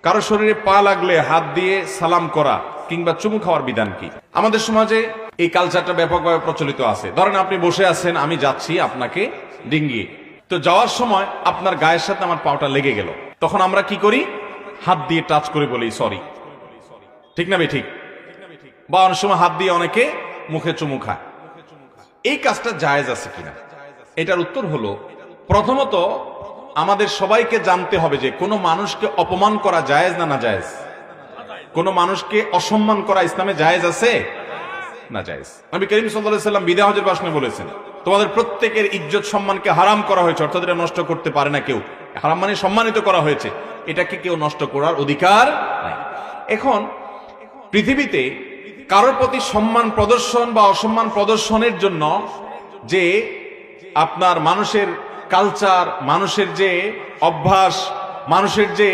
কারো শরীরে পা লাগলে হাত দিয়ে সালাম করা কিংবা চুমু খাওয়ার বিধান কি? আমাদের সমাজে এই কালচারটা ব্যাপকভাবে প্রচলিত আছে। ধরেন আপনি বসে আছেন, আমি যাচ্ছি আপনাকে ডিঙ্গিয়ে, তো যাওয়ার সময় আপনার গায়ের সাথে আমার পাটা লেগে গেল, তখন আমরা কি করি? হাত দিয়ে টাচ করে বলি সরি। ঠিক না ঠিক? বা অনেক সময় হাত দিয়ে অনেকে মুখে চুমু খায়। এই কাজটা জায়েজ আছে কিনা? এটার উত্তর হলো, প্রথমত আমাদের সবাইকে জানতে হবে যে কোনো মানুষকে অপমান করা জায়েজ না না জায়েজ? কোন মানুষকে অসম্মান করা ইসলামে জায়েজ আছে না জায়েজ? নবী করিম সাল্লাল্লাহু আলাইহি ওয়াসাল্লাম বিদায় হজের ভাষণে বলেছেন, তোমাদের প্রত্যেকের ইজ্জত সম্মানকে হারাম করা হয়েছে, অর্থাৎ এটা নষ্ট করতে পারে না কেউ। হারাম মানে সম্মানিত করা হয়েছে, এটাকে কেউ নষ্ট করার অধিকার নাই। এখন পৃথিবীতে কারোর প্রতি সম্মান প্রদর্শন বা অসম্মান প্রদর্শনের জন্য যে আপনার মানুষের কালচার, মানুষের যে অভ্যাস, মানুষের যে